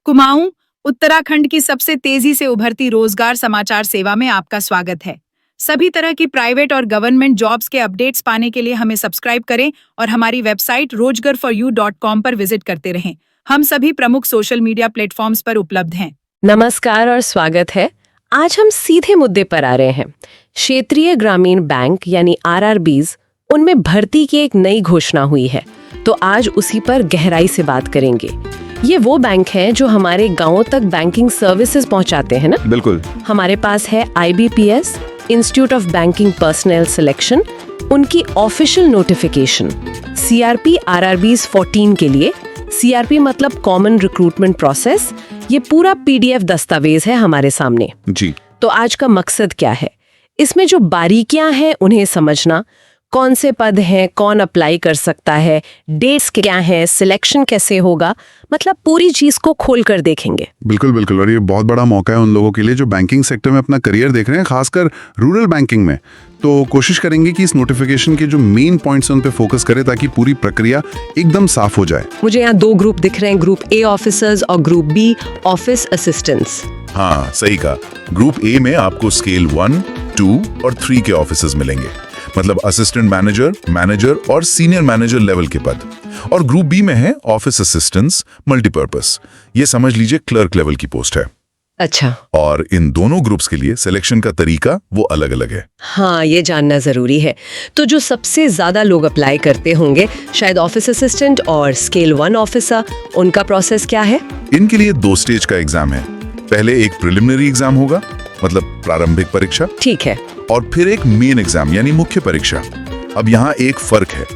कुमाऊं, उत्तराखंड की सबसे तेजी से उभरती रोजगार समाचार सेवा में आपका स्वागत है। सभी तरह की प्राइवेट और गवर्नमेंट जॉब्स के अपडेट्स पाने के लिए हमें सब्सक्राइब करें और हमारी वेबसाइट rojgarforyou.com पर विजिट करते रहें। हम सभी प्रमुख सोशल मीडिया प्लेटफॉर्म्स पर उपलब्ध हैं। नमस्कार और स्वागत है। आज हम सीधे मुद्दे पर आ रहे हैं। क्षेत्रीय ग्रामीण बैंक यानी RRBs, उनमें भर्ती की एक नई घोषणा हुई है, तो आज उसी पर गहराई से बात करेंगे। ये वो बैंक हैं जो हमारे गांवों तक बैंकिंग सर्विसेज पहुंचाते हैं ना? बिल्कुल। हमारे पास है IBPS, institute of banking personal selection, उनकी ऑफिशियल नोटिफिकेशन CRP RRBs 14 के लिए। CRP मतलब कॉमन रिक्रूटमेंट प्रोसेस। ये पूरा PDF दस्तावेज है हमारे सामने जी। तो आज का मकसद क्या है? इसमें जो बारीकियां हैं उन्हें समझना, कौन से पद हैं, कौन अप्लाई कर सकता है, डेट्स क्या हैं, सिलेक्शन कैसे होगा, मतलब पूरी चीज को खोल कर देखेंगे। बिल्कुल बिल्कुल। और ये बहुत बड़ा मौका है उन लोगों के लिए जो बैंकिंग सेक्टर में अपना करियर देख रहे हैं, खासकर रूरल बैंकिंग में। तो कोशिश करेंगे कि इस नोटिफिकेशन के जो मेन पॉइंट्स हैं उन पे फोकस करें ताकि पूरी प्रक्रिया एकदम साफ हो जाए। मुझे यहाँ 2 ग्रुप दिख रहे हैं, ग्रुप A ऑफिसर्स और ग्रुप B ऑफिस असिस्टेंट्स। हाँ, सही कहा। ग्रुप ए में आपको स्केल 1, 2 और 3 के ऑफिसर्स मिलेंगे, मतलब असिस्टेंट मैनेजर, मैनेजर और सीनियर मैनेजर लेवल के पद। और ग्रुप बी में है ऑफिस असिस्टेंट्स मल्टीपर्पस, ये समझ लीजिए क्लर्क लेवल की पोस्ट है। अच्छा। और इन दोनों ग्रुप्स के लिए सिलेक्शन का तरीका वो अलग अलग है। हाँ, ये जानना जरूरी है। तो जो सबसे ज्यादा लोग अप्लाई करते होंगे, शायद ऑफिस असिस्टेंट और स्केल 1 ऑफिसर, उनका प्रोसेस क्या है? इनके लिए 2 स्टेज का एग्जाम है। पहले एक प्रिलिमिनरी एग्जाम होगा, मतलब प्रारंभिक परीक्षा। ठीक है। और फिर एक मेन एग्जाम यानी मुख्य परीक्षा। अब यहाँ एक फर्क है,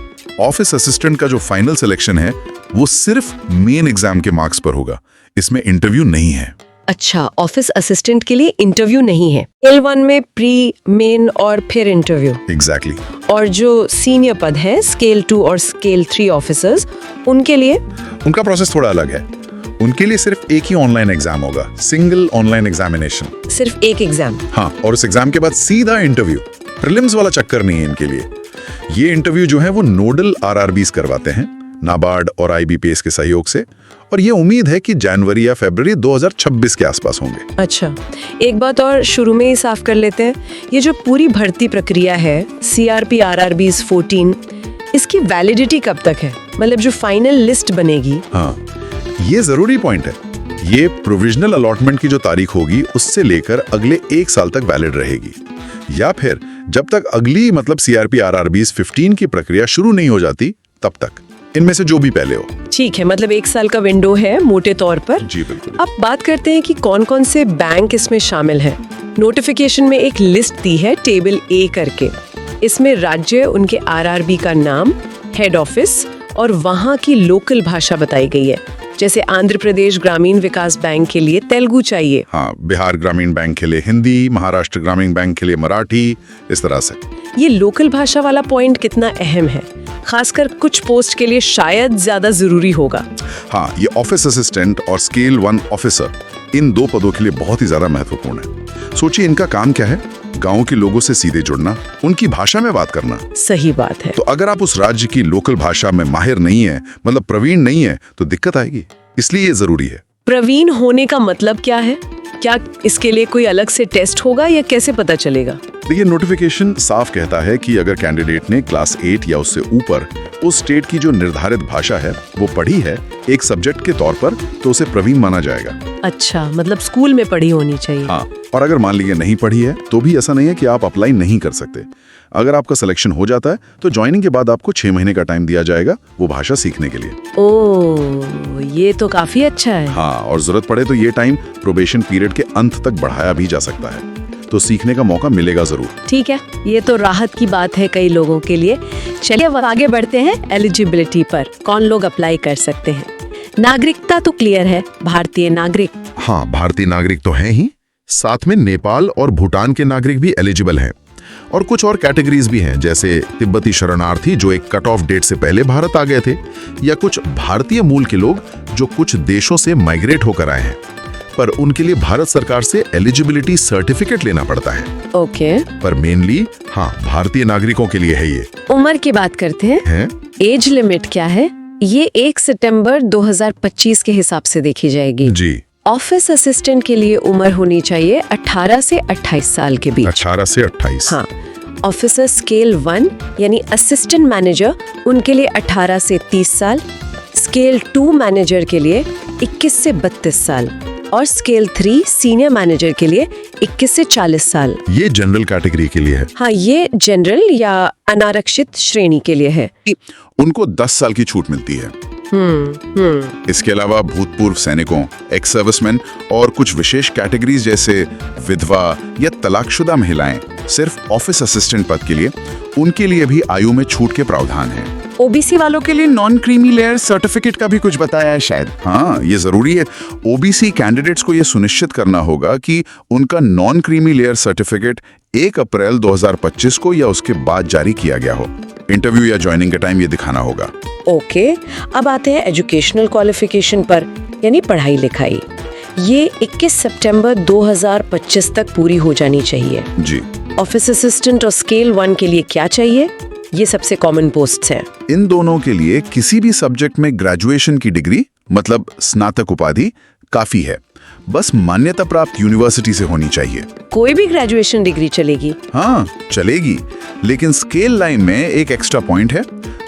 ऑफिस असिस्टेंट का जो फाइनल सिलेक्शन है वो सिर्फ मेन एग्जाम के मार्क्स पर होगा, इसमें इंटरव्यू नहीं है। अच्छा, ऑफिस असिस्टेंट के लिए इंटरव्यू नहीं है। स्केल 1 में प्री, मेन और फिर इंटरव्यू। एग्जैक्टली। और जो सीनियर पद हैं, स्केल 2 और स्केल 3 ऑफिसर्स, उनके लिए उनका प्रोसेस थोड़ा अलग है। उनके लिए सिर्फ एक ही ऑनलाइन एग्जाम होगा, सिंगल ऑनलाइन एग्जामिनेशन। सिर्फ एक एग्जाम? हाँ, और उस एग्जाम के बाद सीधा इंटरव्यू। प्रीलिम्स वाला चक्कर नहीं है इनके लिए। ये इंटरव्यू जो है वो नोडल RRBs करवाते हैं, नाबार्ड और IBPS के सहयोग से। और ये उम्मीद है कि जनवरी या फरवरी 2026 के आसपास होंगे। अच्छा, एक बात और शुरू में ही साफ कर लेते हैं, ये जो पूरी भर्ती प्रक्रिया है CRP RRBs 14, इसकी वैलिडिटी कब तक है? मतलब जो फाइनल लिस्ट बनेगी। हाँ, ये जरूरी पॉइंट है। ये प्रोविजनल अलॉटमेंट की जो तारीख होगी उससे लेकर अगले 1 साल तक वैलिड रहेगी, या फिर जब तक अगली मतलब CRP RRBs 15 की प्रक्रिया शुरू नहीं हो जाती तब तक, इनमें से जो भी पहले हो। ठीक है, मतलब 1 साल का विंडो है मोटे तौर पर। जी बिल्कुल। अब बात करते हैं कि कौन कौन से बैंक इसमें शामिल हैं। नोटिफिकेशन में एक लिस्ट दी है टेबल A करके। इसमें राज्य, उनके RRB का नाम, हेड ऑफिस और वहाँ की लोकल भाषा बताई गई है। जैसे आंध्र प्रदेश ग्रामीण विकास बैंक के लिए तेलुगु चाहिए। हाँ, बिहार ग्रामीण बैंक के लिए हिंदी, महाराष्ट्र ग्रामीण बैंक के लिए मराठी, इस तरह से। ये लोकल भाषा वाला पॉइंट कितना अहम है, खासकर कुछ पोस्ट के लिए शायद ज्यादा जरूरी होगा। हाँ, ये ऑफिस असिस्टेंट और स्केल 1 ऑफिसर, इन 2 पदों के लिए बहुत ही ज्यादा महत्वपूर्ण है। सोचिए इनका काम क्या है? गांव के लोगों से सीधे जुड़ना, उनकी भाषा में बात करना। सही बात है। तो अगर आप उस राज्य की लोकल भाषा में माहिर नहीं है, मतलब प्रवीण नहीं है, तो दिक्कत आएगी। इसलिए ये जरूरी है। प्रवीण होने का मतलब क्या है? क्या इसके लिए कोई अलग से टेस्ट होगा या कैसे पता चलेगा? देखिए, नोटिफिकेशन साफ कहता है कि अगर कैंडिडेट ने क्लास 8 या उससे ऊपर उस स्टेट की जो निर्धारित भाषा है वो पढ़ी है एक सब्जेक्ट के तौर पर, तो उसे प्रवीण माना जाएगा। अच्छा, मतलब स्कूल में पढ़ी होनी चाहिए। हाँ, और अगर मान लीजिए नहीं पढ़ी है तो भी ऐसा नहीं है कि आप अप्लाई नहीं कर सकते। अगर आपका सिलेक्शन हो जाता है तो ज्वाइनिंग के बाद आपको 6 महीने का टाइम दिया जाएगा वो भाषा सीखने के लिए। ओह, ये तो काफी अच्छा है। हाँ, और जरूरत पड़े तो ये टाइम प्रोबेशन पीरियड के अंत तक बढ़ाया भी जा सकता है, तो सीखने का मौका मिलेगा जरूर। ठीक है, ये तो राहत की बात है कई लोगों के लिए। चलिए अब आगे बढ़ते हैं एलिजिबिलिटी पर। कौन लोग अप्लाई कर सकते हैं? नागरिकता तो क्लियर है, भारतीय नागरिक। हाँ, भारतीय नागरिक तो हैं ही, साथ में नेपाल और भूटान के नागरिक भी एलिजिबल हैं। और कुछ और कैटेगरीज भी हैं, जैसे तिब्बती शरणार्थी जो एक कट ऑफ डेट से पहले भारत आ गए थे, या कुछ भारतीय मूल के लोग जो कुछ देशों से माइग्रेट होकर आए हैं, पर उनके लिए भारत सरकार से एलिजिबिलिटी सर्टिफिकेट लेना पड़ता है। ओके। पर मेनली भारतीय नागरिकों के लिए है ये। उम्र की बात करते हैं। हैं? एज लिमिट क्या है? ये 1 सितंबर 2025 के हिसाब से देखी जाएगी। जी। ऑफिस असिस्टेंट के लिए उम्र होनी चाहिए 18 से 28 साल के बीच। 18 से 28। हाँ। ऑफिसर स्केल 1 यानी असिस्टेंट मैनेजर, उनके लिए 18 से 30 साल। स्केल 2 मैनेजर के लिए 21 से 32 साल और स्केल 3 सीनियर मैनेजर के लिए 21 से 40 साल। ये जनरल कैटेगरी के लिए है। हाँ, ये जनरल या अनारक्षित श्रेणी के लिए है। उनको 10 साल की छूट मिलती है। इसके अलावा भूतपूर्व सैनिकों, एक्स सर्विसमैन और कुछ विशेष कैटेगरीज जैसे विधवा या तलाकशुदा महिलाएं सिर्फ ऑफिस असिस्टेंट पद के लिए, उनके लिए भी आयु में छूट के प्रावधान हैं। ओबीसी वालों के लिए नॉन क्रीमी लेयर सर्टिफिकेट का भी कुछ बताया है शायद। हाँ, ये जरूरी है। ओबीसी कैंडिडेट्स को ये सुनिश्चित करना होगा कि उनका नॉन क्रीमी लेयर सर्टिफिकेट 1 अप्रैल 2025 को या उसके बाद जारी किया गया हो। इंटरव्यू या ज्वाइनिंग के टाइम ये दिखाना होगा। ओके, अब आते हैं एजुकेशनल क्वालिफिकेशन पर, यानी पढ़ाई लिखाई। ये 21 सितंबर 2025 तक पूरी हो जानी चाहिए। जी। ऑफिस असिस्टेंट और स्केल 1 के लिए क्या चाहिए? ये सबसे कॉमन पोस्ट्स हैं। इन दोनों के लिए किसी भी सब्जेक्ट में ग्रेजुएशन की डिग्री, मतलब स्नातक उपाधि, काफी है। बस मान्यता प्राप्त यूनिवर्सिटी से होनी चाहिए। कोई भी ग्रेजुएशन डिग्री चलेगी? हाँ, चलेगी, लेकिन स्केल लाइन में एक एक्स्ट्रा पॉइंट है।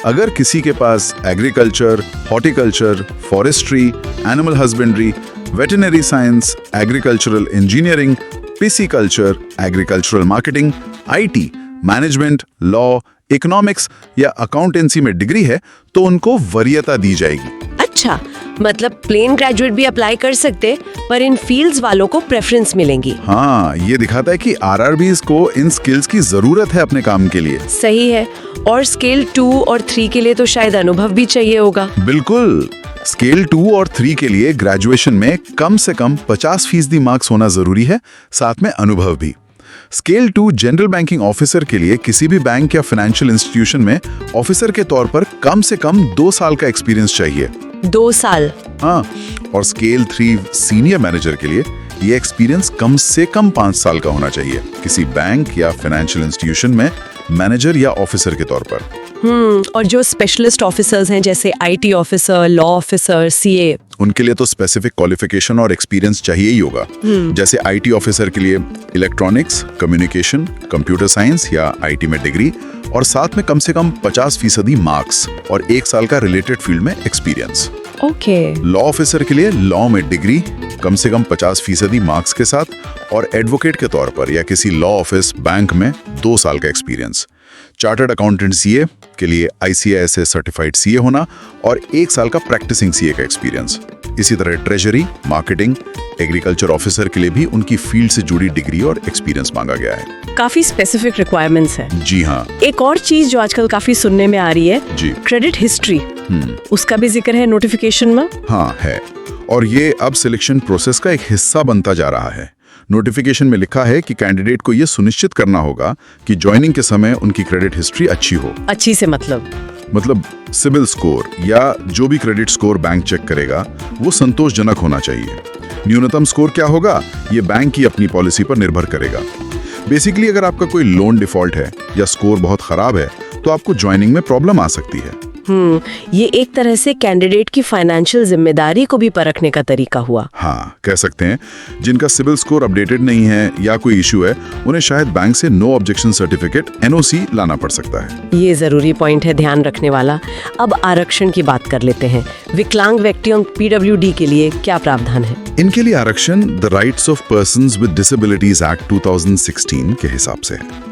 अगर किसी के पास agriculture, horticulture, forestry, animal husbandry, veterinary science, agricultural engineering, pisciculture, agricultural marketing, IT, management, law, economics या अकाउंटेंसी में डिग्री है तो उनको वरीयता दी जाएगी। अच्छा, मतलब प्लेन ग्रेजुएट भी अप्लाई कर सकते, पर इन फील्ड्स वालों को प्रेफरेंस मिलेंगी। हाँ, ये दिखाता है कि आरआरबीज को इन स्किल्स की जरूरत है अपने काम के लिए। सही है। और स्केल 2 और 3 के लिए तो शायद अनुभव भी चाहिए होगा। बिल्कुल। स्केल 2 और 3 के लिए ग्रेजुएशन में कम से कम 50% मार्क्स होना जरूरी है, साथ में अनुभव भी। स्केल 2 जनरल बैंकिंग ऑफिसर के लिए किसी भी बैंक या फाइनेंशियल इंस्टीट्यूशन में ऑफिसर के तौर पर कम से कम 2 साल का एक्सपीरियंस चाहिए। 2 साल? हाँ, और स्केल 3 सीनियर मैनेजर के लिए ये एक्सपीरियंस कम से कम 5 साल का होना चाहिए, किसी बैंक या फाइनेंशियल इंस्टीट्यूशन में मैनेजर या ऑफिसर के तौर पर। और जो स्पेशलिस्ट ऑफिसर्स हैं जैसे IT officer, law officer, CA, उनके लिए तो स्पेसिफिक क्वालिफिकेशन और एक्सपीरियंस चाहिए ही होगा। जैसे आईटी ऑफिसर के लिए इलेक्ट्रॉनिक्स, कम्युनिकेशन, कंप्यूटर साइंस या आईटी में डिग्री और साथ में कम से कम 50% मार्क्स और 1 साल का रिलेटेड फील्ड में एक्सपीरियंस। ओके। लॉ ऑफिसर के लिए लॉ में डिग्री, कम से कम 50% मार्क्स के साथ और एडवोकेट के तौर पर या किसी लॉ ऑफिस, बैंक में 2 साल का एक्सपीरियंस। चार्टर्ड अकाउंटेंट सीए के लिए ICAI सर्टिफाइड सीए होना और 1 साल का प्रैक्टिसिंग सीए का एक्सपीरियंस। इसी तरह ट्रेजरी, मार्केटिंग, एग्रीकल्चर ऑफिसर के लिए भी उनकी फील्ड से जुड़ी डिग्री और एक्सपीरियंस मांगा गया है। काफी स्पेसिफिक रिक्वायरमेंट्स है। जी हाँ। एक और चीज जो आजकल काफी सुनने में आ रही है, जी, क्रेडिट हिस्ट्री। उसका भी जिक्र है नोटिफिकेशन में? हाँ है, और ये अब सिलेक्शन प्रोसेस का एक हिस्सा बनता जा रहा है। नोटिफिकेशन में लिखा है कि कैंडिडेट को यह सुनिश्चित करना होगा कि ज्वाइनिंग के समय उनकी क्रेडिट हिस्ट्री अच्छी हो। अच्छी से मतलब सिबिल स्कोर या जो भी क्रेडिट स्कोर बैंक चेक करेगा वो संतोषजनक होना चाहिए। न्यूनतम स्कोर क्या होगा ये बैंक की अपनी पॉलिसी पर निर्भर करेगा। बेसिकली अगर आपका कोई लोन डिफॉल्ट है या स्कोर बहुत खराब है तो आपको ज्वाइनिंग में प्रॉब्लम आ सकती है। ये एक तरह से कैंडिडेट की फाइनेंशियल जिम्मेदारी को भी परखने का तरीका हुआ। हाँ, कह सकते हैं। जिनका सिबिल स्कोर अपडेटेड नहीं है या कोई इशू है उन्हें शायद बैंक से नो ऑब्जेक्शन सर्टिफिकेट NOC लाना पड़ सकता है। ये जरूरी पॉइंट है ध्यान रखने वाला। अब आरक्षण की बात कर लेते हैं। विकलांग व्यक्तियों PWD के लिए क्या प्रावधान है? इनके लिए आरक्षण the rights of persons with disabilities act 2016 के हिसाब से है।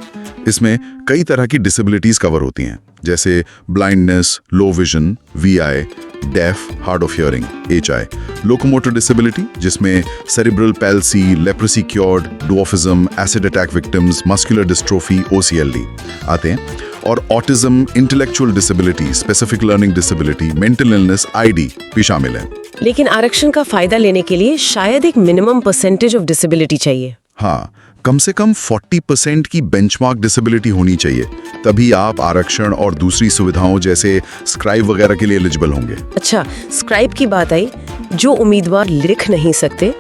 इसमें कई तरह की डिसेबिलिटीज कवर होती हैं, जैसे blindness, low vision, VI, deaf, hard of hearing, HI, locomotor disability जिसमें cerebral palsy, leprosy cured, dwarfism, acid attack victims, muscular dystrophy, OCLD आते हैं, और autism, intellectual disability, specific learning disability, mental illness, ID भी शामिल है। लेकिन आरक्षण का फायदा लेने के लिए शायद एक मिनिमम परसेंटेज ऑफ डिसेबिलिटी चाहिए। हाँ, कम से कम 40% की बेंचमार्क डिसेबिलिटी होनी चाहिए, तभी आप आरक्षण और दूसरी सुविधाओं जैसे स्क्राइब वगैरह के लिए एलिजिबल होंगे। अच्छा, स्क्राइब की बात आई, जो उम्मीदवार लिख नहीं सकते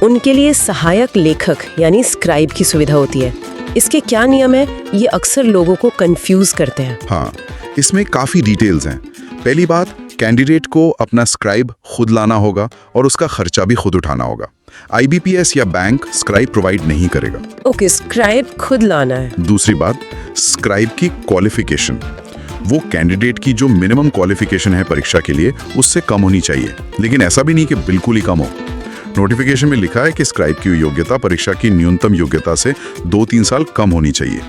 उनके लिए सहायक लेखक यानी स्क्राइब की सुविधा होती है। इसके क्या नियम है? ये अक्सर लोगों को कंफ्यूज करते हैं। हाँ, इसमें काफी डिटेल्स हैं। पहली बात, कैंडिडेट को अपना स्क्राइब खुद लाना होगा और उसका खर्चा भी खुद उठाना होगा। IBPS या बैंक स्क्राइब प्रोवाइड नहीं करेगा। ओके, स्क्राइब खुद लाना है। दूसरी बात, स्क्राइब की क्वालिफिकेशन, वो कैंडिडेट की जो मिनिमम क्वालिफिकेशन है परीक्षा के लिए उससे कम होनी चाहिए, लेकिन ऐसा भी नहीं कि बिल्कुल ही कम हो। नोटिफिकेशन में लिखा है कि स्क्राइब की योग्यता परीक्षा की न्यूनतम योग्यता से 2-3 साल कम होनी चाहिए,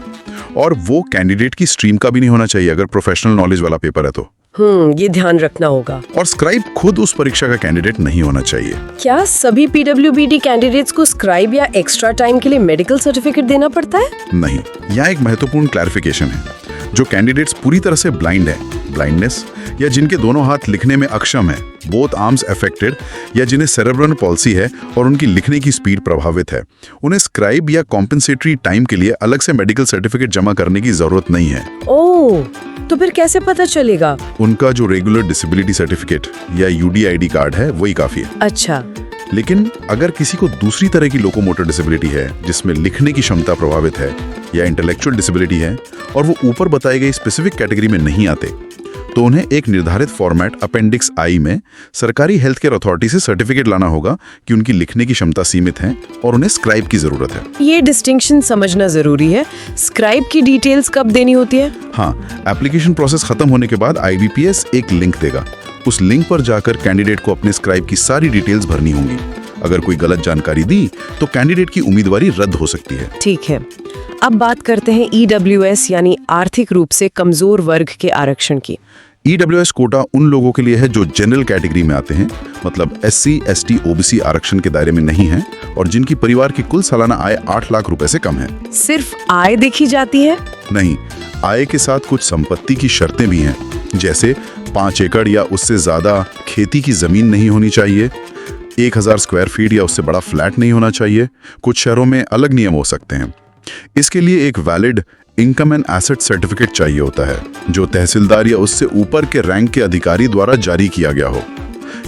और वो कैंडिडेट की स्ट्रीम का भी नहीं होना चाहिए अगर प्रोफेशनल नॉलेज वाला पेपर है तो। ये ध्यान रखना होगा। और स्क्राइब खुद उस परीक्षा का कैंडिडेट नहीं होना चाहिए। क्या सभी PWBD कैंडिडेट्स को स्क्राइब या एक्स्ट्रा टाइम के लिए मेडिकल सर्टिफिकेट देना पड़ता है? नहीं, यहाँ एक महत्वपूर्ण क्लैरिफिकेशन है। जो कैंडिडेट्स पूरी तरह से ब्लाइंड है, ब्लाइंडनेस, या जिनके दोनों हाथ लिखने में अक्षम है, बोथ आर्म्स अफेक्टेड, या जिन्हें सेरेब्रल पॉल्सी है और उनकी लिखने की स्पीड प्रभावित है, उन्हें स्क्राइब या कॉम्पेंसेटरी टाइम के लिए अलग से मेडिकल सर्टिफिकेट जमा करने की जरूरत नहीं है। ओह, तो फिर कैसे पता चलेगा? उनका जो रेगुलर डिसेबिलिटी सर्टिफिकेट या UDID कार्ड है वही काफी है। अच्छा, लेकिन अगर किसी को दूसरी तरह की लोकोमोटर डिसेबिलिटी है जिसमें लिखने की क्षमता प्रभावित है, या इंटेलेक्चुअल डिसेबिलिटी है और वो ऊपर बताई गई स्पेसिफिक कैटेगरी में नहीं आते, तो उन्हें एक निर्धारित फॉर्मेट अपेंडिक्स I में सरकारी हेल्थ केयर अथॉरिटी से सर्टिफिकेट लाना होगा कि उनकी लिखने की क्षमता सीमित है और उन्हें स्क्राइब की जरूरत है। ये डिस्टिंक्शन समझना जरूरी है। स्क्राइब की डिटेल्स कब देनी होती है? हाँ, एप्लीकेशन प्रोसेस खत्म होने के बाद IBPS एक लिंक देगा। उस लिंक पर जाकर कैंडिडेट को अपने स्क्राइब की सारी डिटेल्स भरनी होंगी। अगर कोई गलत जानकारी दी तो कैंडिडेट की उम्मीदवारी रद्द हो सकती है। ठीक है, अब बात करते हैं EWS यानी आर्थिक रूप से कमजोर वर्ग के आरक्षण की। EWS कोटा उन लोगों के लिए है जो जनरल कैटेगरी में आते हैं, मतलब SC, ST, OBC आरक्षण के दायरे में नहीं है और जिनकी परिवार की कुल सालाना आय 8 लाख रुपए से कम है। सिर्फ आय देखी जाती है? नहीं, आय के साथ कुछ संपत्ति की शर्तें भी हैं, जैसे 5 एकड़ या उससे ज्यादा खेती की जमीन नहीं होनी चाहिए, 1000 स्क्वायर फीट या उससे बड़ा फ्लैट नहीं होना चाहिए। कुछ शहरों में अलग नियम हो सकते हैं। इसके लिए एक valid income and asset certificate चाहिए होता है, जो तहसीलदार या उससे ऊपर के रैंक के अधिकारी द्वारा जारी किया गया हो।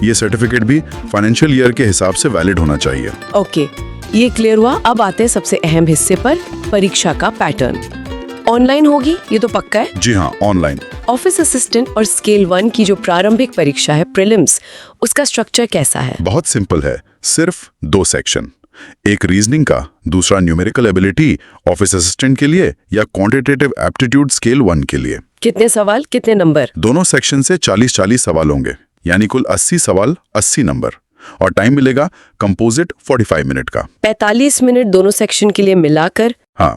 यह सर्टिफिकेट भी फाइनेंशियल ईयर के हिसाब से वैलिड होना चाहिए। ओके, ये क्लियर हुआ। अब आते हैं सबसे अहम हिस्से पर, परीक्षा का पैटर्न। ऑनलाइन होगी, ये तो पक्का है? जी हाँ, ऑनलाइन। ऑफिस असिस्टेंट और स्केल 1 की जो प्रारंभिक परीक्षा है, प्रीलिम्स, उसका स्ट्रक्चर कैसा है? बहुत सिंपल है, सिर्फ 2 सेक्शन, एक रीजनिंग का, दूसरा न्यूमेरिकल एबिलिटी ऑफिस असिस्टेंट के लिए या क्वांटिटेटिव एप्टीट्यूड स्केल 1 के लिए। कितने सवाल, कितने नंबर? दोनों सेक्शन से 40-40 सवाल होंगे, यानी कुल 80 सवाल 80 नंबर, और टाइम मिलेगा कंपोजिट 45 मिनट का। 45 मिनट दोनों सेक्शन के लिए मिलाकर? हाँ,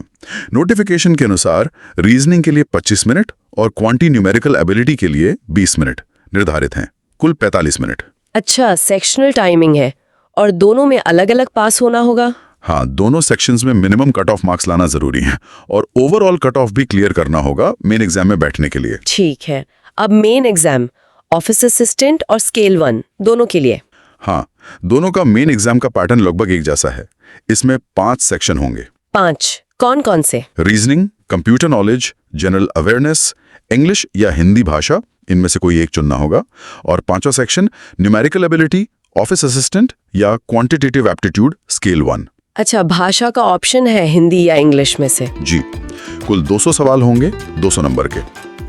नोटिफिकेशन के अनुसार रीजनिंग के लिए 25 मिनट और क्वांटी न्यूमेरिकल एबिलिटी के लिए 20 मिनट निर्धारित हैं, कुल 45 मिनट। अच्छा, सेक्शनल टाइमिंग है और दोनों में अलग अलग पास होना होगा? हाँ, दोनों सेक्शंस में मिनिमम कट ऑफ मार्क्स लाना जरूरी है और ओवरऑल कट ऑफ भी क्लियर करना होगा मेन एग्जाम में बैठने के लिए। ठीक है, अब मेन एग्जाम ऑफिस असिस्टेंट और स्केल 1 दोनों के लिए? हाँ, दोनों का मेन एग्जाम का पैटर्न लगभग एक जैसा है। इसमें 5 सेक्शन होंगे। 5 कौन कौन से? Reasoning, computer knowledge, general awareness, English या हिंदी भाषा, इनमें से कोई एक चुनना होगा, और 5वां section numerical ability office assistant या क्वांटिटेटिव एप्टीट्यूड स्केल 1। अच्छा, भाषा का ऑप्शन है हिंदी या इंग्लिश में से? जी, कुल 200 सवाल होंगे 200 नंबर के,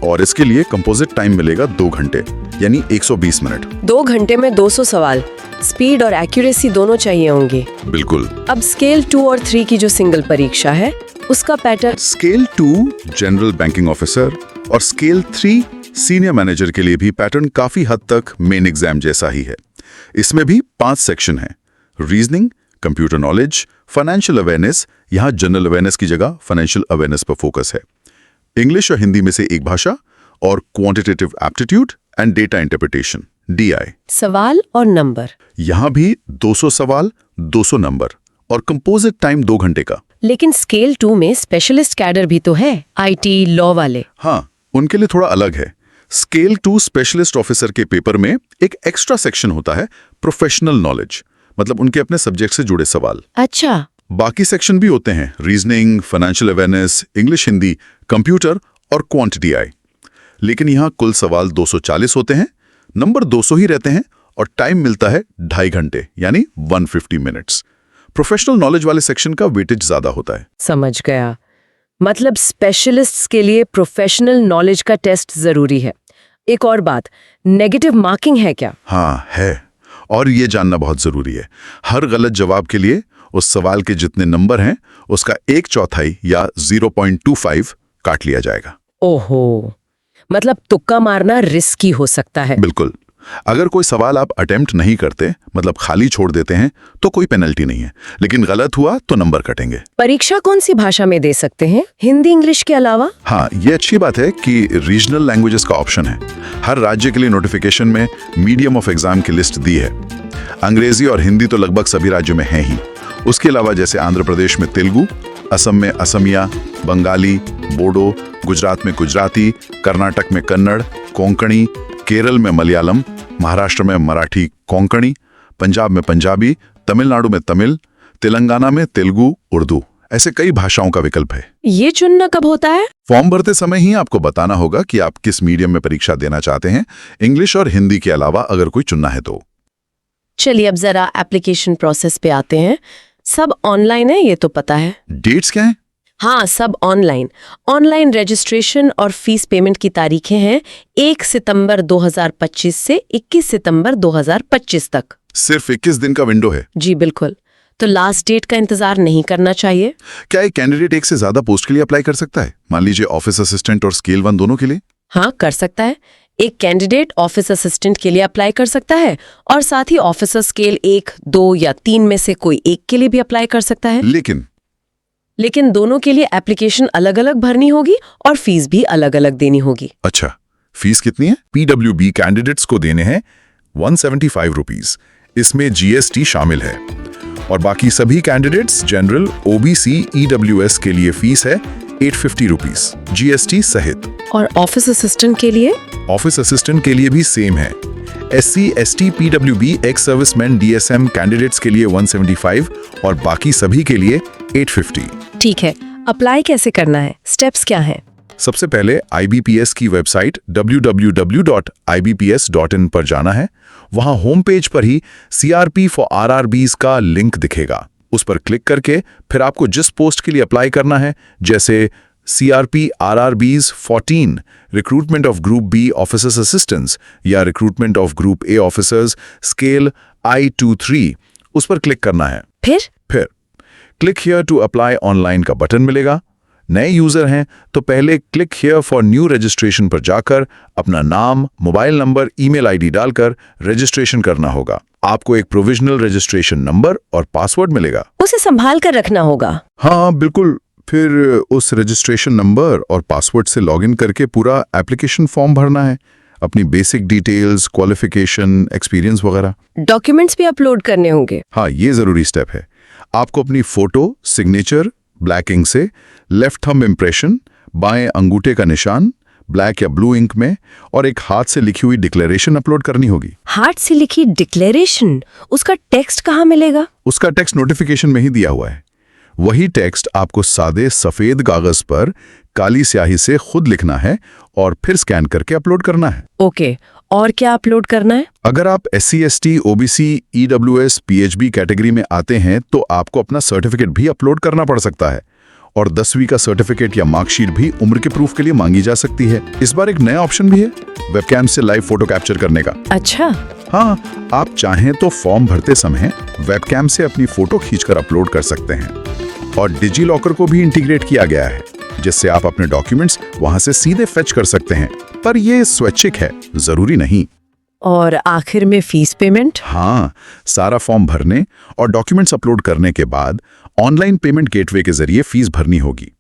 और इसके लिए कंपोजिट टाइम मिलेगा 2 घंटे, यानी 120 मिनट। 2 घंटे में 200 सवाल, स्पीड और एक्यूरेसी दोनों चाहिए होंगे। बिल्कुल। अब स्केल 2 और 3 की जो सिंगल परीक्षा है, उसका pattern? Scale 2 general banking officer और स्केल 3 सीनियर मैनेजर के लिए भी पैटर्न काफी हद तक मेन एग्जाम जैसा ही है। इसमें भी 5 सेक्शन हैं। Reasoning, computer knowledge, financial awareness, यहाँ जनरल अवेयरनेस की जगह फाइनेंशियल अवेयरनेस पर फोकस है, इंग्लिश और हिंदी में से एक भाषा, और quantitative aptitude and data interpretation DI। सवाल और नंबर? यहाँ भी 200 सवाल 200 नंबर और कंपोजिट टाइम 2 घंटे का। लेकिन स्केल 2 में स्पेशलिस्ट कैडर भी तो है, IT, लॉ वाले। हाँ, उनके लिए थोड़ा अलग है। स्केल 2 स्पेशलिस्ट ऑफिसर के पेपर में एक एक्स्ट्रा सेक्शन होता है प्रोफेशनल नॉलेज, मतलब उनके अपने सब्जेक्ट से जुड़े सवाल। अच्छा, बाकी सेक्शन भी होते हैं, reasoning, financial awareness, English, Hindi, computer और क्वांटिटी आई। लेकिन यहाँ कुल सवाल 240 होते हैं, नंबर 200 ही रहते हैं और टाइम मिलता है 2.5 घंटे, यानी 150 मिनट्स। प्रोफेशनल नॉलेज वाले सेक्शन का वेटेज ज्यादा होता है। समझ गया, मतलब स्पेशलिस्ट्स के लिए प्रोफेशनल नॉलेज का टेस्ट जरूरी है। एक और बात, नेगेटिव मार्किंग है क्या? हाँ है, और ये जानना बहुत जरूरी है। हर गलत जवाब के लिए उस सवाल के जितने नंबर हैं उसका 1/4 या 0.25 काट लिया जाएगा। ओहो, मतलब तुक्का मारना रिस्की हो सकता है। बिल्कुल। अगर कोई सवाल आप अटेम्प्ट नहीं करते, मतलब खाली छोड़ देते हैं, तो कोई पेनल्टी नहीं है, लेकिन गलत हुआ तो नंबर कटेंगे। परीक्षा कौन सी भाषा में दे सकते हैं, हिंदी इंग्लिश के अलावा? हाँ, ये अच्छी बात है कि रीजनल लैंग्वेजेस का ऑप्शन है। हर राज्य के लिए नोटिफिकेशन में मीडियम ऑफ एग्जाम की लिस्ट दी है। अंग्रेजी और हिंदी तो लगभग सभी राज्यों में है ही। उसके अलावा जैसे आंध्र प्रदेश में तेलुगु, असम में असमिया, बंगाली, बोडो, गुजरात में गुजराती, कर्नाटक में कन्नड़, कोंकणी, केरल में मलयालम, महाराष्ट्र में मराठी कोंकणी, पंजाब में पंजाबी, तमिलनाडु में तमिल, तेलंगाना में तेलुगु, उर्दू, ऐसे कई भाषाओं का विकल्प है। ये चुनना कब होता है? फॉर्म भरते समय ही आपको बताना होगा कि आप किस मीडियम में परीक्षा देना चाहते हैं, इंग्लिश और हिंदी के अलावा अगर कोई चुनना है तो। चलिए अब जरा एप्लीकेशन प्रोसेस पे आते हैं। सब ऑनलाइन है, ये तो पता है। डेट्स क्या हैं? हाँ, सब ऑनलाइन। ऑनलाइन रजिस्ट्रेशन और फीस पेमेंट की तारीखें हैं 1 सितंबर 2025 से 21 सितंबर 2025 तक। सिर्फ 21 दिन का विंडो है। जी बिल्कुल। तो लास्ट डेट का इंतजार नहीं करना चाहिए। क्या एक कैंडिडेट एक से ज्यादा पोस्ट के लिए अप्लाई कर सकता है? मान लीजिए ऑफिस असिस्टेंट और स्केल 1 दोनों के लिए? हाँ, कर सकता है। एक कैंडिडेट ऑफिस असिस्टेंट के लिए अप्लाई कर सकता है और साथ ही ऑफिसर स्केल 1, 2 या 3 में से कोई एक के लिए भी अप्लाई कर सकता है। लेकिन दोनों के लिए एप्लीकेशन अलग अलग भरनी होगी और फीस भी अलग अलग देनी होगी। अच्छा, फीस कितनी है? PWB कैंडिडेट्स को देने हैं 175 रुपीज, इसमें GST शामिल है। और बाकी सभी कैंडिडेट्स जनरल, OBC, EWS के लिए फीस है 850 रुपीज, GST सहित। और ऑफिस असिस्टेंट के लिए? ऑफिस असिस्टेंट के लिए भी सेम है। SC, ST, PWB, ex serviceman, DSM candidates के लिए 175 और बाकी सभी के लिए 850। ठीक है, अप्लाई कैसे करना है, स्टेप्स क्या हैं? सबसे पहले IBPS की वेबसाइट www.ibps.in पर जाना है। वहां होम पेज पर ही CRP फॉर RRBs का लिंक दिखेगा। उस पर क्लिक करके फिर आपको जिस पोस्ट के लिए अप्लाई करना है, जैसे CRP RRBs 14 recruitment of group B officers assistants या recruitment of group A officers scale I23, उस पर क्लिक करना है। फिर click here to apply online का बटन मिलेगा। नए यूजर हैं तो पहले click here for new registration पर जाकर अपना नाम, मोबाइल नंबर, ईमेल आईडी डालकर रजिस्ट्रेशन करना होगा। आपको एक प्रोविजनल रजिस्ट्रेशन नंबर और पासवर्ड मिलेगा। उसे संभाल कर रखना होगा। हाँ बिल्कुल। फिर उस रजिस्ट्रेशन नंबर और पासवर्ड से लॉगिन करके पूरा एप्लीकेशन फॉर्म भरना है, अपनी बेसिक डिटेल्स, क्वालिफिकेशन, एक्सपीरियंस वगैरह। डॉक्यूमेंट्स भी अपलोड करने होंगे। हाँ, ये जरूरी स्टेप है। आपको अपनी फोटो, सिग्नेचर ब्लैक इंक से, लेफ्ट थंब इम्प्रेशन, बाएं अंगूठे का निशान ब्लैक या ब्लू इंक में और एक हाथ से लिखी हुई डिक्लेरेशन अपलोड करनी होगी। हाथ से लिखी डिक्लेरेशन, उसका टेक्स्ट कहाँ मिलेगा? उसका टेक्स्ट नोटिफिकेशन में ही दिया हुआ है। वही टेक्स्ट आपको सादे सफेद कागज पर काली स्याही से खुद लिखना है और फिर स्कैन करके अपलोड करना है। ओके, और क्या अपलोड करना है? अगर आप SC, ST, OBC, EWS, PHB category में आते हैं तो आपको अपना सर्टिफिकेट भी अपलोड करना पड़ सकता है और 10वीं का सर्टिफिकेट या मार्कशीट भी उम्र के प्रूफ के लिए मांगी जा सकती है। इस बार एक नया ऑप्शन भी है, वेबकैम से लाइव फोटो कैप्चर करने का। अच्छा। हाँ, आप चाहें तो फॉर्म भरते समय वेबकैम से अपनी फोटो खींचकर अपलोड कर सकते हैं और डिजी लॉकर को भी इंटीग्रेट किया गया है, जिससे आप अपने डॉक्यूमेंट्स वहां से सीधे फेच कर सकते हैं। पर यह स्वैच्छिक है, जरूरी नहीं। और आखिर में फीस पेमेंट? हाँ, सारा फॉर्म भरने और डॉक्यूमेंट्स अपलोड करने के बाद ऑनलाइन पेमेंट गेटवे के जरिए फीस भरनी होगी।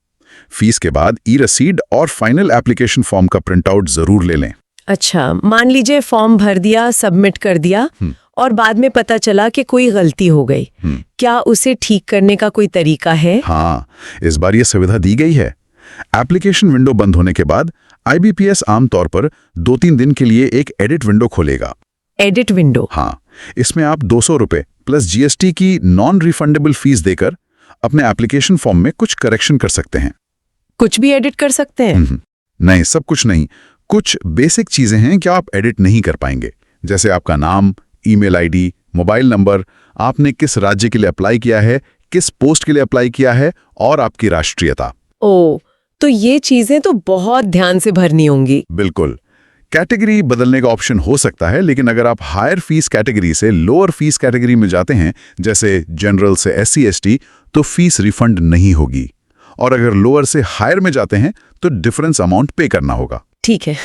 फीस के बाद ई-रसीद और फाइनल एप्लीकेशन फॉर्म का प्रिंटआउट जरूर ले लें। अच्छा, मान लीजिए फॉर्म भर दिया, सबमिट कर दिया और बाद में पता चला कि कोई गलती हो गई, क्या उसे ठीक करने का कोई तरीका है? हाँ, इस बार यह सुविधा दी गई है। एप्लीकेशन विंडो बंद होने के बाद IBPS आमतौर पर 2-3 दिन के लिए एक एडिट विंडो खोलेगा। Edit window? हाँ, इसमें आप 200 रुपए प्लस GST की नॉन रिफंडेबल फीस देकर अपने एप्लीकेशन फॉर्म में कुछ करेक्शन कर सकते हैं। कुछ भी एडिट कर सकते हैं? नहीं, सब कुछ नहीं। कुछ बेसिक चीजें हैं क्या आप एडिट नहीं कर पाएंगे, जैसे आपका नाम, ईमेल आईडी, मोबाइल नंबर, आपने किस राज्य के लिए अप्लाई किया है, किस पोस्ट के लिए अप्लाई किया है और आपकी राष्ट्रीयता। ओ, तो ये चीजें तो बहुत ध्यान से भरनी होंगी। बिल्कुल। कैटेगरी बदलने का ऑप्शन हो सकता है, लेकिन अगर आप हायर फीस कैटेगरी से लोअर फीस कैटेगरी में जाते हैं, जैसे जनरल से SC ST, तो फीस रिफंड नहीं होगी। और अगर लोअर से हायर में जाते हैं तो डिफरेंस अमाउंट पे करना होगा। ठीक है,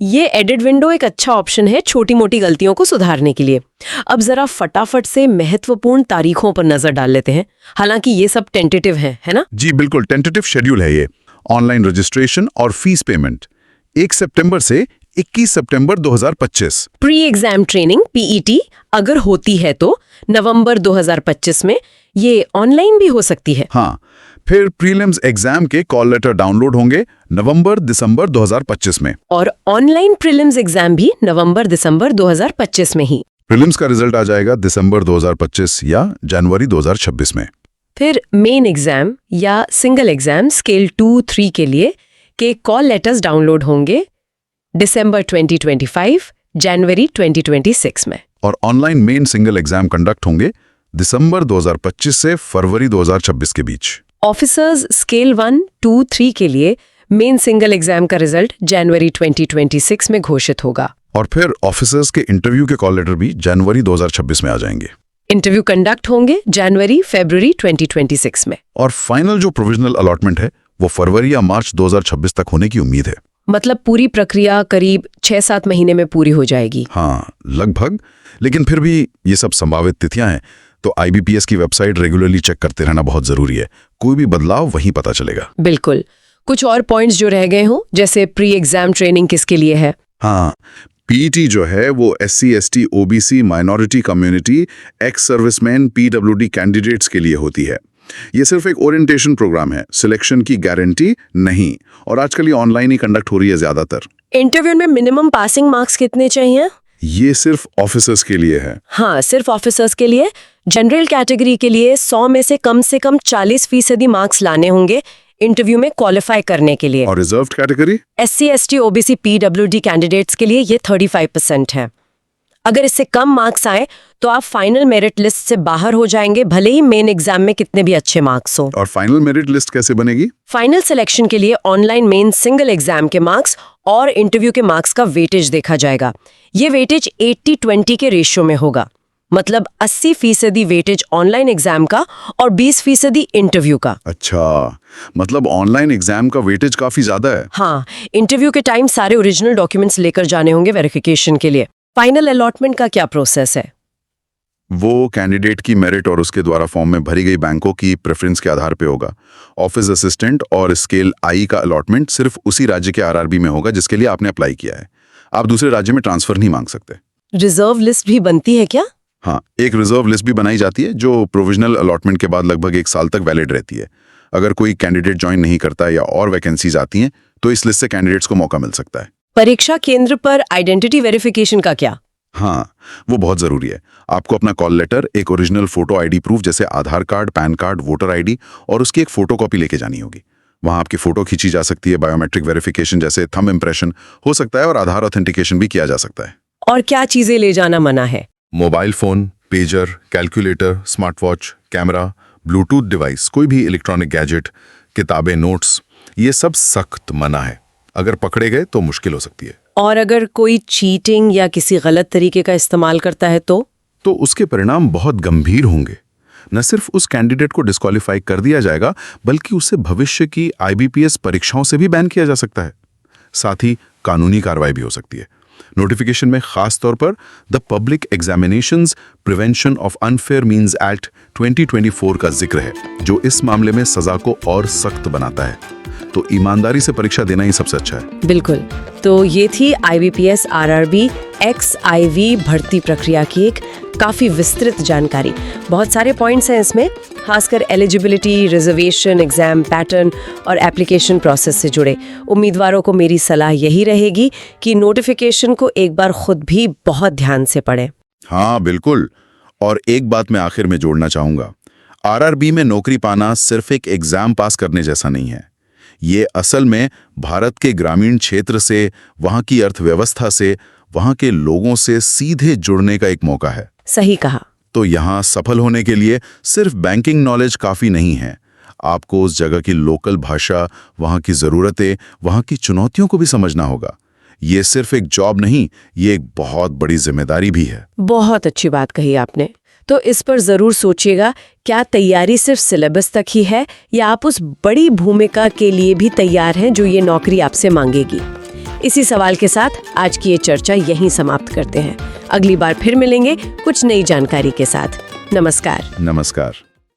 ये एडिट विंडो एक अच्छा ऑप्शन है छोटी मोटी गलतियों को सुधारने के लिए। अब जरा फटाफट से महत्वपूर्ण तारीखों पर नजर डाल लेते हैं। हालांकि ये सब टेंटेटिव है ना? जी बिल्कुल, टेंटेटिव शेड्यूल है ये। ऑनलाइन रजिस्ट्रेशन और फीस पेमेंट 1 सितंबर से 21 सितंबर 2025। प्री एग्जाम ट्रेनिंग PET अगर होती है तो नवंबर 2025 में। ये ऑनलाइन भी हो सकती है। हाँ, फिर प्रीलिम्स एग्जाम के कॉल लेटर डाउनलोड होंगे नवंबर-दिसंबर 2025 में। और ऑनलाइन प्रीलिम्स एग्जाम भी नवंबर-दिसंबर 2025 में ही। प्रीलिम्स का रिजल्ट आ जाएगा दिसंबर 2025 या जनवरी 2026 में। फिर मेन एग्जाम या सिंगल एग्जाम स्केल 2-3 के लिए के कॉल लेटर्स डाउनलोड होंगे दिसंबर 2025, जनवरी 2026 में। और online men single exam conduct होंगे दिसंबर 2025 से फरवरी 2026 के बीच। ऑफिसर्स स्केल 1-2-3 के लिए मेन सिंगल एग्जाम का रिजल्ट जनवरी 2026 में घोषित होगा। और फिर ऑफिसर्स के इंटरव्यू के कॉल लेटर भी जनवरी 2026 में आ जाएंगे। इंटरव्यू कंडक्ट होंगे जनवरी-फरवरी 2026 में। और फाइनल जो प्रोविजनल अलॉटमेंट है वो फरवरी या मार्च 2026 तक होने की उम्मीद है। मतलब पूरी प्रक्रिया करीब 6-7 महीने में पूरी हो जाएगी। हाँ, लगभग। लेकिन फिर भी ये सब संभावित तिथियां हैं, तो IBPS की वेबसाइट रेगुलरली चेक करते रहना बहुत जरूरी है। कोई भी बदलाव वहीं पता चलेगा। बिल्कुल। कुछ और पॉइंट्स जो रह गए हों, जैसे प्री एग्जाम ट्रेनिंग किसके लिए है? हाँ, PET जो है वो SC ST OBC minority community ex serviceman PWD candidates के लिए होती है। ये सिर्फ एक ओरिएंटेशन प्रोग्राम है, सिलेक्शन की गारंटी नहीं। और आजकल ये ऑनलाइन ही कंडक्ट हो रही है ज्यादातर। इंटरव्यू में मिनिमम पासिंग मार्क्स कितने चाहिए? ये सिर्फ ऑफिसर्स के लिए है। हाँ, सिर्फ ऑफिसर्स के लिए। जनरल कैटेगरी के लिए 100 में से कम 40% मार्क्स लाने होंगे इंटरव्यू में क्वालिफाई करने के लिए। और reserved category SC ST OBC PWD candidates के लिए ये 35% है। अगर इससे कम मार्क्स आए तो आप फाइनल मेरिट लिस्ट से बाहर हो जाएंगे, भले ही मेन एग्जाम में कितने भी अच्छे मार्क्स हो। और फाइनल मेरिट लिस्ट कैसे बनेगी? फाइनल सिलेक्शन के लिए ऑनलाइन मेन सिंगल एग्जाम के मार्क्स और इंटरव्यू के मार्क्स का वेटेज देखा जाएगा। ये वेटेज 80-20 के रेशियो में होगा। मतलब 80% वेटेज ऑनलाइन एग्जाम का और 20% इंटरव्यू का। अच्छा, मतलब ऑनलाइन एग्जाम का वेटेज काफी ज्यादा है। हाँ, इंटरव्यू के टाइम सारे ओरिजिनल डॉक्यूमेंट्स लेकर जाने होंगे वेरिफिकेशन के लिए। फाइनल अलॉटमेंट का क्या प्रोसेस है? वो कैंडिडेट की मेरिट और उसके द्वारा फॉर्म में भरी गई बैंकों की प्रेफरेंस के आधार पे होगा। ऑफिस असिस्टेंट और स्केल I का अलॉटमेंट सिर्फ उसी राज्य के RRB में होगा जिसके लिए आपने अप्लाई किया है। आप दूसरे राज्य में ट्रांसफर नहीं मांग सकते। रिजर्व लिस्ट भी बनती है क्या? हाँ, एक रिजर्व लिस्ट भी बनाई जाती है जो प्रोविजनल अलॉटमेंट के बाद लगभग 1 साल तक वैलिड रहती है। अगर कोई कैंडिडेट ज्वाइन नहीं करता या और वैकेंसीज आती हैं तो इस लिस्ट से कैंडिडेट्स को मौका मिल सकता है। परीक्षा केंद्र पर आइडेंटिटी वेरिफिकेशन का क्या? हाँ, वो बहुत जरूरी है। आपको अपना कॉल लेटर, एक ओरिजिनल फोटो ID प्रूफ जैसे Aadhaar card, PAN card, voter ID और उसकी एक फोटोकॉपी लेके जानी होगी। वहां आपकी फोटो खींची जा सकती है, बायोमेट्रिक वेरिफिकेशन जैसे थंब इंप्रेशन हो सकता है और आधार ऑथेंटिकेशन भी किया जा सकता है। और क्या चीजें ले जाना मना है? Mobile phone, pager, calculator, smart watch, camera, Bluetooth device, कोई भी इलेक्ट्रॉनिक गैजेट, किताबें, नोट्स, ये सब सख्त मना है। अगर पकड़े गए तो मुश्किल हो सकती है। और अगर कोई चीटिंग या किसी गलत तरीके का इस्तेमाल करता है तो उसके परिणाम बहुत गंभीर होंगे। न सिर्फ उस कैंडिडेट को डिस्क्वालीफाई कर दिया जाएगा, बल्कि उसे भविष्य की IBPS परीक्षाओं से भी बैन किया जा सकता है। साथ ही कानूनी कार्रवाई भी हो सकती है। नोटिफिकेशन में खास तौर पर the public examinations prevention of unfair means act 2024 का जिक्र है, जो इस मामले में सजा को और सख्त बनाता है। तो ईमानदारी से परीक्षा देना ही सबसे अच्छा है। बिल्कुल। तो ये थी IBPS RRB XIV भर्ती प्रक्रिया की एक काफी विस्तृत जानकारी। बहुत सारे पॉइंट्स हैं इसमें, खासकर एलिजिबिलिटी, रिजर्वेशन, एग्जाम पैटर्न और एप्लीकेशन प्रोसेस से जुड़े। उम्मीदवारों को मेरी सलाह यही रहेगी कि नोटिफिकेशन को एक बार खुद भी बहुत ध्यान से पढ़ें। हाँ बिल्कुल। और एक बात मैं आखिर में जोड़ना चाहूंगा, RRB में नौकरी पाना सिर्फ एक एग्जाम पास करने जैसा नहीं है। ये असल में भारत के ग्रामीण क्षेत्र से, वहां की अर्थव्यवस्था से, वहां के लोगों से सीधे जुड़ने का एक मौका है। सही कहा। तो यहाँ सफल होने के लिए सिर्फ बैंकिंग नॉलेज काफी नहीं है। आपको उस जगह की लोकल भाषा, वहां की जरूरतें, वहां की चुनौतियों को भी समझना होगा। ये सिर्फ एक जॉब नहीं, ये एक बहुत बड़ी जिम्मेदारी भी है। बहुत अच्छी बात कही आपने। तो इस पर जरूर सोचिएगा, क्या तैयारी सिर्फ सिलेबस तक ही है या आप उस बड़ी भूमिका के लिए भी तैयार हैं जो ये नौकरी आपसे मांगेगी। इसी सवाल के साथ आज की ये चर्चा यहीं समाप्त करते हैं। अगली बार फिर मिलेंगे कुछ नई जानकारी के साथ। नमस्कार। नमस्कार।